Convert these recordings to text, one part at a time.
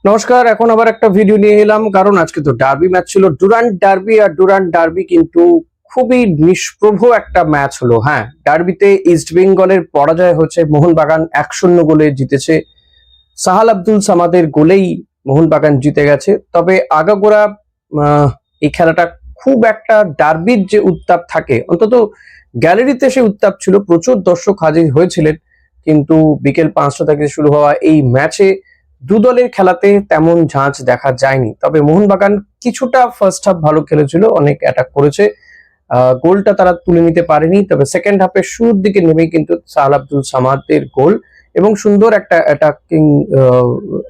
নমস্কার, এখন আবার একটা ভিডিও নিয়ে এলাম কারণ আজকে তো ডার্বি ম্যাচ ছিল, ডুরান্ট ডার্বি। আর ডুরান্ট ডার্বি কিন্তু খুবই নিষ্প্রভ একটা ম্যাচ হলো। হ্যাঁ, ডার্বিতে ইস্ট বেঙ্গলের পরাজয় হচ্ছে, মোহনবাগান 1-0 গোলে জিতেছে। সাহাল আব্দুল সামাদের গোলেই মোহনবাগান জিতে গেছে। তবে আগাগোড়া এই খেলাটা খুব একটা ডার্বির যে উত্তাপ থাকে, অন্তত গ্যালারিতে সে উত্তাপ ছিল, প্রচুর দর্শক হাজির হয়েছিলেন। কিন্তু বিকেল 5টা থেকে শুরু হওয়া এই ম্যাচে দু দলের খেলাতে তেমন ঝাঁঝ দেখা যায়নি। তবে মোহনবাগান কিছুটা ফার্স্ট হাফ ভালো খেলেছিল, অনেক অ্যাটাক করেছে, গোলটা তারা তুলে নিতে পারেনি। তবে সেকেন্ড হাফের শুরুর দিকে নেমেই কিন্তু সাহাল আব্দুল সামাদের গোল এবং সুন্দর একটা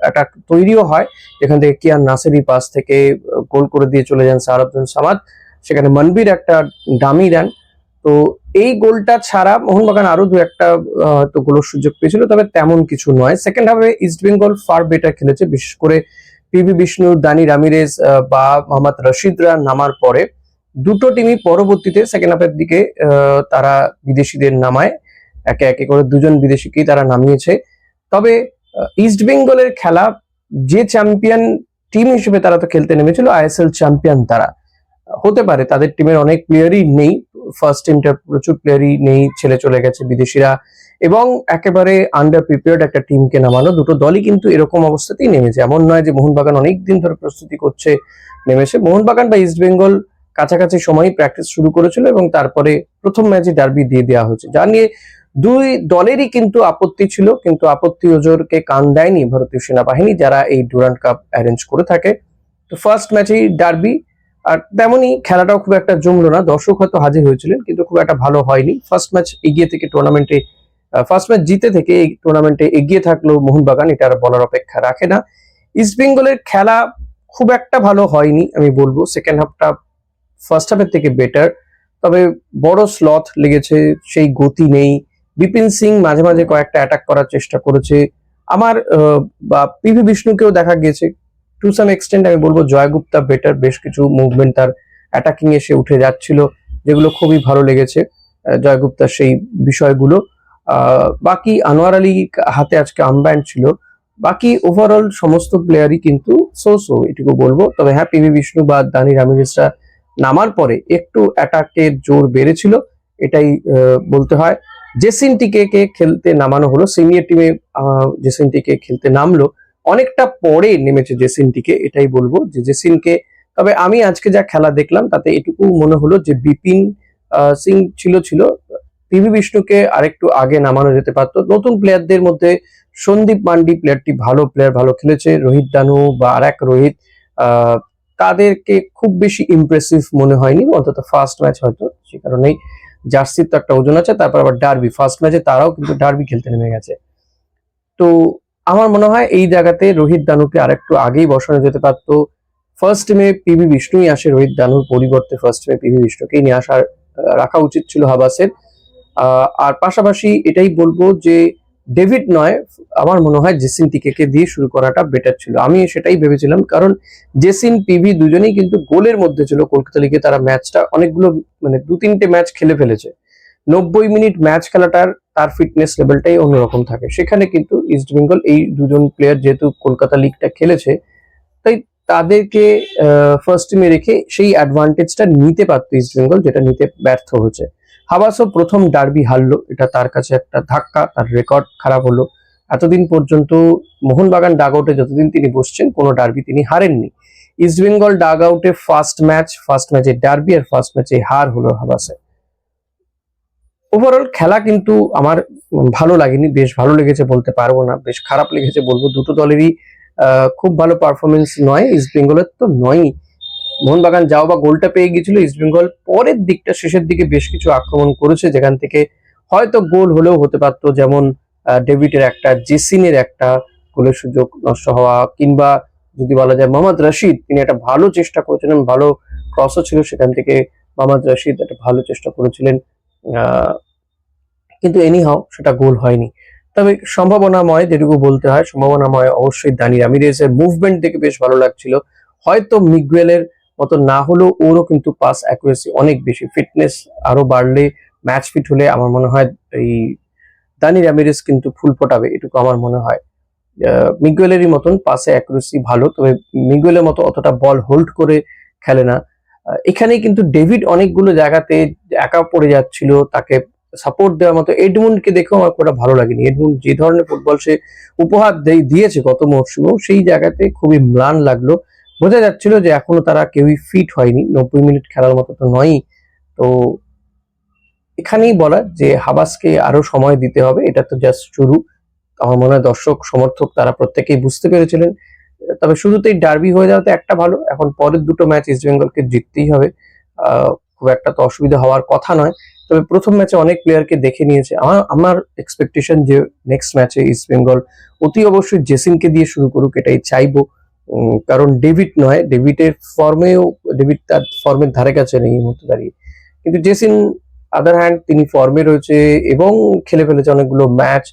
অ্যাটাক তৈরিও হয়, যেখান থেকে কিয়ান নাসেরি পাস থেকে গোল করে দিয়ে চলে যান সাহাল আব্দুল সামাদ। সেখানে মনবীর একটা ডামি দেন। তো এই গোলটা ছাড়া মোহনবাগান আরো দু একটা তো গোলের সুযোগ পেয়েছিল, তবে তেমন কিছু নয়। সেকেন্ড হাফে ইস্ট বেঙ্গল ফার বেটার খেলেছে, বিশেষ করে পিভি বিষ্ণু, দানি রামিরেজ বা মোহাম্মদ রশিদরা নামার পরে দুটো টিমই পরবর্তীতে সেকেন্ড হাফের দিকে তারা বিদেশিদের নামায়, একে একে করে দুজন বিদেশিকেই তারা নামিয়েছে। তবে ইস্ট বেঙ্গলের খেলা, যে চ্যাম্পিয়ন টিম হিসেবে তারা তো খেলতে নেমেছিল, আইএসএল চ্যাম্পিয়ন তারা, হতে পারে তাদের টিমের অনেক প্লেয়ারই নেই, ফার্স্ট টিমটার প্রচুর প্লেয়ারই নেই, ছেলে চলে গেছে বিদেশিরা, এবং একেবারে আন্ডার প্রিপেয়ার্ড একটা টিমকে নামানো। দুটো দলই কিন্তু এরকম অবস্থাতেই নেমেছে, এমন নয় যে মোহনবাগান অনেকদিন ধরে প্রস্তুতি করছে নেমেছে। মোহনবাগান বা ইস্ট বেঙ্গল কাছাকাছি সময় প্র্যাকটিস শুরু করেছিল এবং তারপরে প্রথম ম্যাচে ডার্বি দিয়ে দেওয়া হয়েছে, যা নিয়ে দুই দলেরই কিন্তু আপত্তি ছিল। কিন্তু আপত্তি ওজোরকে কান দেয়নি ভারতীয় সেনাবাহিনী, যারা এই ডুরান্ট কাপ অ্যারেঞ্জ করে থাকে। তো ফার্স্ট ম্যাচেই ডার্বি, আর তেমনই খেলাটাও খুব একটা জমলো না, দর্শক হয়তো হাজির হয়েছিলেন কিন্তু খুব একটা ভালো হয়নি। ফার্স্ট ম্যাচ এগিয়ে থেকে টুর্নামেন্টে, ফার্স্ট ম্যাচ জিতে থেকে এই টুর্নামেন্টে এগিয়ে থাকলো মোহনবাগান, এটা আর বলার অপেক্ষা রাখে না। ইস্ট বেঙ্গলের খেলা খুব একটা ভালো হয়নি আমি বলবো, সেকেন্ড হাফটা ফার্স্ট হাফের থেকে বেটার। তবে বড় স্লথ লেগেছে, সেই গতি নেই। বিপিন সিং মাঝে মাঝে কয়েকটা অ্যাটাক করার চেষ্টা করেছে, আমার বা পিভি বিষ্ণুকেও দেখা গিয়েছে টু সাম এক্সটেন্ট। আমি বলবো জয়গুপ্তা বেটার, বেশ কিছু মুভমেন্ট তার অ্যাটাকিং এ সে উঠে যাচ্ছিল, যেগুলো খুবই ভালো লেগেছে জয়গুপ্তার সেই বিষয়গুলো। বাকি আনোয়ার আলী হাতে আজকে আর্মব্যান্ড ছিল। বাকি ওভারঅল সমস্ত প্লেয়ারই কিন্তু সো এটুকু বলবো। তবে হ্যাঁ, পিভি বিষ্ণু বা দানি রামিরেজরা নামার পরে একটু অ্যাটাকের জোর বেড়েছিল, এটাই বলতে হয়। জেসিনটিকে কে খেলতে নামানো হলো, সিনিয়র টিমে জেসিনটিকে খেলতে নামলো, অনেকটা পরে নেমেছে জেসিনটিকে, এটাই বলবো যে জেসিনকে। তবে আমি আজকে যা খেলা দেখলাম তাতে এটুকু মনে হলো যে বিপিন সিং ছিল, পিভি বিষ্ণুকে আরেকটু আগে নামানো যেতে পারতো। নতুন প্লেয়ারদের মধ্যে সন্দীপ মান্ডি প্লেয়ারটি ভালো প্লেয়ার, ভালো খেলেছে। রোহিত দানু বা আর এক রোহিত, তাদেরকে খুব বেশি ইমপ্রেসিভ মনে হয়নি, অন্তত ফার্স্ট ম্যাচ হয়তো, সে কারণেই জার্সির তো একটা ওজন আছে। তারপর আবার ডার্বি, ফার্স্ট ম্যাচে তারাও কিন্তু ডার্বি খেলতে নেমে গেছে। তো আমার মনে হয় এই জায়গাতে রোহিত দানুকে আরেকটু আগেই বসানো যেতে পারতো। ফার্স্ট টিমে পিভি বিষ্ণুই আসে, রোহিত দানুর পরিবর্তে ফার্স্ট টিমে পিভি বিষ্ণুকেই নিয়ে আসার রাখা উচিত ছিল হাবাসের। আর পাশাপাশি এটাই বলবো যে ডেভিড নয়, আমার মনে হয় জেসিন টিকেকে দিয়ে শুরু করাটা বেটার ছিল। আমি সেটাই ভেবেছিলাম, কারণ জেসিন পিভি দুজনেই কিন্তু গোলের মধ্যে ছিল কলকাতা লিগে। তারা ম্যাচটা অনেকগুলো, মানে 2-3টে ম্যাচ খেলে ফেলেছে। 90 মিনিট ম্যাচ খেলাটার তার ফিটনেস লেভেলটাই অন্যরকম থাকে। সেখানে কিন্তু ইস্ট বেঙ্গল এই দুজন প্লেয়ার যেহেতু কলকাতা লিগটা খেলেছে, তাই তাদেরকে ফার্স্ট টিমে রেখে সেই অ্যাডভান্টেজটা নিতে পারতো ইস্ট বেঙ্গল, যেটা নিতে ব্যর্থ হয়েছে। হাবাসও প্রথম ডার্বি হারলো, এটা তার কাছে একটা ধাক্কা, তার রেকর্ড খারাপ হলো। এতদিন পর্যন্ত মোহনবাগান ডাগ আউটে যতদিন তিনি বসছেন, কোনো ডার্বি তিনি হারেননি। ইস্ট বেঙ্গল ডাগ আউটে ফার্স্ট ম্যাচে ডার্বি আর ফার্স্ট ম্যাচে হার হলো হাবাসে। ওভারঅল খেলা কিন্তু আমার ভালো লাগেনি, বেশ ভালো লেগেছে বলতে পারবো না, বেশ খারাপ লেগেছে বলবো। দুটো দলেরই খুব ভালো পারফরমেন্স নয়, ইস্ট বেঙ্গলের তো নয়ই। মোহনবাগান যাও বা গোলটা পেয়ে গিয়েছিল, ইস্ট বেঙ্গল পরের দিকটা শেষের দিকে বেশ কিছু আক্রমণ করেছে, যেখান থেকে হয়তো গোল হলেও হতে পারতো। যেমন ডেভিডের একটা, জেসিনের একটা গোলের সুযোগ নষ্ট হওয়া, কিংবা যদি বলা যায় মোহাম্মদ রশিদ, তিনি একটা ভালো চেষ্টা করেছিলেন, ভালো ক্রসও ছিল সেখান থেকে। মোহাম্মদ রশিদ একটা ভালো চেষ্টা করেছিলেন, কিন্তু এনিহাও সেটা গোল হয়নি। তবে সম্ভাবনাময়, যেটুকু বলতে হয় সম্ভাবনাময়, অবশ্যই দানি রামিরেজের মুভমেন্ট দেখে বেশ ভালো লাগছিল। হয়তো মিগুয়েলের মতো না হলেও ওরও কিন্তু পাস অ্যাকুরেসি অনেক বেশি। ফিটনেস আরো বাড়লে, ম্যাচ ফিট হলে আমার মনে হয় এই দানি রামিরেজ কিন্তু ফুল ফোটাবে, এটুকু আমার মনে হয়। মিগুয়েলেরই মতন পাসে অ্যাকুরেসি ভালো, তবে মিগুয়েলের মতো অতটা বল হোল্ড করে খেলে না। এখানে কিন্তু ডেভিড অনেকগুলো জায়গাতে একা পড়ে যাচ্ছিল, তাকে সাপোর্ট দেওয়ার মতো এডমুন্ডকে দেখেও আমার খুব ভালো লাগেনি। এডমুন্ড যে ধরনের ফুটবল সে উপহার দিয়েছে গত মরশুমেও, সেই জায়গাতে খুবই ম্লান লাগলো। বোঝা যাচ্ছিল যে এখনো তারা কেউই ফিট হয়নি, 90 মিনিট খেলার মতো তো নয়ই। তো এখানেই বলা যে হাবাসকে আরো সময় দিতে হবে, এটা তো জাস্ট শুরু। আমার মনে হয় দর্শক সমর্থক তারা প্রত্যেকেই বুঝতে পেরেছিলেন। তবে শুরুতেই ডার্বি হয়ে যাওয়াতে একটা ভালো, এখন পরের দুটো ম্যাচ ইস্ট বেঙ্গলকে জিততেই হবে। খুব একটা তো অসুবিধা হওয়ার কথা নয়। তবে প্রথম ম্যাচে অনেক প্লেয়ারকে দেখে নিয়েছে। আমার এক্সপেকটেশন যে নেক্সট ম্যাচে ইস্ট বেঙ্গল অতি অবশ্যই জেসিনকে দিয়ে শুরু করুক, এটাই চাইবো। কারণ ডেভিড নয়, ডেভিড তার ফর্মের ধারে কাছে নেই এই মুহূর্তে দাঁড়িয়ে, কিন্তু জেসিন আদার হ্যান্ড তিনি ফর্মে রয়েছে এবং খেলে ফেলেছে অনেকগুলো ম্যাচ।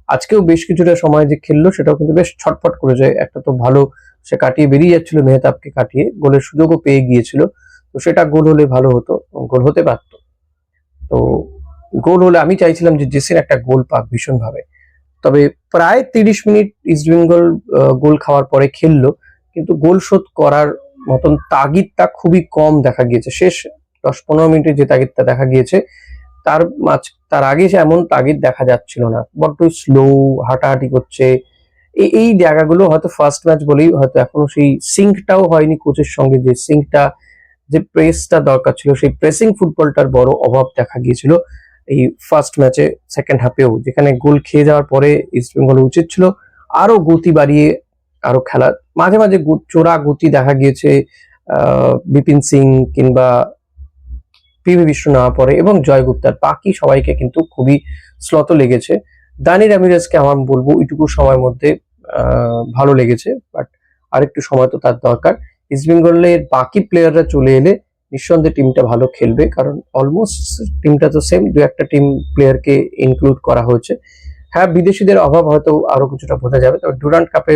আজকেও বেশ কিছুটা সময় যে খেললো সেটাও কিন্তু বেশ ছটফট করেছে। একটা তো ভালো সে কাটিয়ে বেরিয়ে যাচ্ছিল, মেহতাবকে কাটিয়ে গোলের সুযোগও পেয়ে গিয়েছিল। তো সেটা গোল হলে ভালো হতো, গোল হতে পারত। তো গোল হলে আমি চাইছিলাম যে জেসিন একটা গোল পাক ভীষণভাবে। তবে প্রায় 30 মিনিট ইস্টবেঙ্গল গোল খাওয়ার পরে খেললো, কিন্তু গোল শোধ করার মতন তাগিদটা খুবই কম দেখা গিয়েছে। শেষ 10-15 মিনিটে যে তাগিদটা দেখা গিয়েছে, তার আগে সে এমন তাগিদ দেখা যাচ্ছিল না। বড্ড স্লো, হাঁটাহাঁটি করছে। এই জায়গাগুলো হয়তো ফার্স্ট ম্যাচ বলেই হয়তো এখনো সেই সিঙ্কটাও হয়নি কোচের সঙ্গে, যে সিঙ্কটা, যে প্রেসটা দরকার ছিল, সেই প্রেসিং ফুটবলটার বড় অভাব দেখা গিয়েছিল এই ফার্স্ট ম্যাচে। সেকেন্ড হাফেও যেখানে গোল খেয়ে যাওয়ার পরে ইস্টবেঙ্গল উচিত ছিল আরো গতি বাড়িয়ে আরো খেলা। মাঝে মাঝে চোরা গতি দেখা গিয়েছে বিপিন সিং কিংবা পিভি বিষ্ণু নেওয়া পরে এবং জয় গুপ্তার, বাকি সবাইকে কিন্তু খুবই স্লথ লেগেছে। দানি রামিরেজকে আমার বলবো ওইটুকু সময়ের মধ্যে ভালো লেগেছে, বাট আরেকটু সময় তো তার দরকার। ইস্টবেঙ্গলের বাকি প্লেয়াররা চলে এলে নিঃসন্দেহে টিমটা ভালো খেলবে, কারণ অলমোস্ট টিমটা তো সেম, দু একটা টিম প্লেয়ারকে ইনক্লুড করা হয়েছে। হ্যাঁ, বিদেশিদের অভাব হয়তো আরো কিছুটা বোঝা যাবে, তবে ডুরান্ট কাপে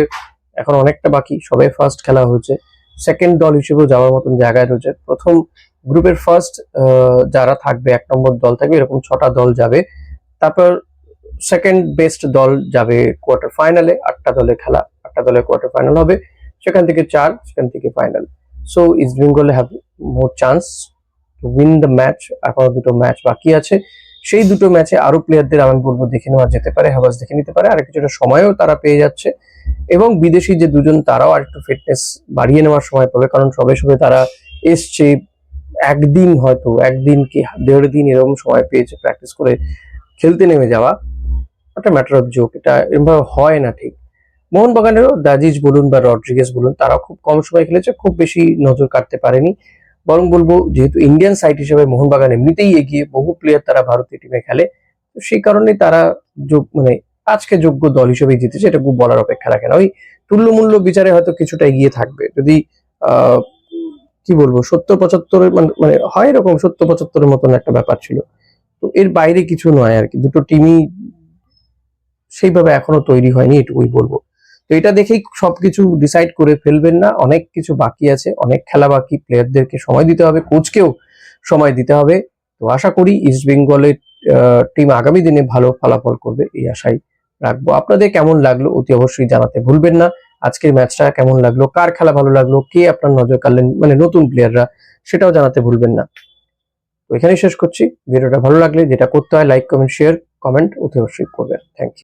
এখন অনেকটা বাকি, সবাই ফার্স্ট খেলা হয়েছে, সেকেন্ড দল হিসেবেও যাওয়ার মতন জায়গায় রয়েছে। প্রথম গ্রুপের ফার্স্ট যারা থাকবে, 1 নম্বর দল থাকবে, এরকম 6টা দল যাবে। তারপর সেকেন্ড বেস্ট দল যাবে কোয়ার্টার ফাইনালে, 8টা দলে খেলা, 8টা দলে কোয়ার্টার ফাইনাল হবে, সেখান থেকে 4, সেখান থেকে final. So east Bengal have more chance to win the match. এখনো দুটো ম্যাচ বাকি আছে, সেই দুটো ম্যাচে আরো প্লেয়ারদের আমি বলবো দেখে নেওয়া যেতে পারে, হাবাস দেখে নিতে পারে, আর কিছুটা সময়ও তারা পেয়ে যাচ্ছে। এবং বিদেশি যে দুজন, তারাও আর একটু ফিটনেস বাড়িয়ে নেওয়ার সময় পাবে, কারণ সবে সবে তারা এসছে, একদিন হয়তো, একদিন কি 1.5 দিন এরকম সময় পেয়েছে প্র্যাকটিস করে খেলতে নেমে যাওয়া। একটা ম্যাটার অফ জোক, এটা এরকম হয় না ঠিক। মোহনবাগানেরও দাজিজ বলুন বা রড্রিগেজ বলুন, তারাও খুব কম সময় খেলেছে, খুব বেশি নজর কাটতে পারেনি। বরং বলবো যেহেতু ইন্ডিয়ান সাইড হিসেবে মোহনবাগান এমনিতেই এগিয়ে, বহু প্লেয়ার তারা ভারতীয় টিমে খেলে, তো সেই কারণে তারা মানে আজকে যোগ্য দল হিসেবে জিতেছে, এটা খুব বলার অপেক্ষা রাখে না। ওই তুল্যমূল্য বিচারে হয়তো কিছুটা এগিয়ে থাকবে, যদি আহ কি বলবো 70-75 মানে হয় এরকম 70-75 মতন একটা ব্যাপার ছিল। তো এর বাইরে কিছু নয় আর কি, দুটো টিমই সেইভাবে এখনো তৈরি হয়নি, এটুকুই বলবো। তো এটা দেখেই সবকিছু ডিসাইড করে ফেলবেন না, অনেক কিছু বাকি আছে, অনেক খেলা বাকি, প্লেয়ারদেরকে সময় দিতে হবে, কোচকেও সময় দিতে হবে। তো আশা করি ইস্ট বেঙ্গলের টিম আগামী দিনে ভালো ফলাফল করবে, এই আশাই রাখবো। আপনাদের কেমন লাগলো অতি অবশ্যই জানাতে ভুলবেন না। আজকের ম্যাচটা কেমন লাগলো, কার খেলা ভালো লাগলো, কে আপনার নজর কাড়লেন, মানে নতুন প্লেয়াররা, সেটাও জানাতে ভুলবেন না। তো এখানেই শেষ করছি। ভিডিওটা ভালো লাগলে যেটা করতে হয়, লাইক, কমেন্ট, শেয়ার, কমেন্ট অতি অবশ্যই করবেন। Thank you.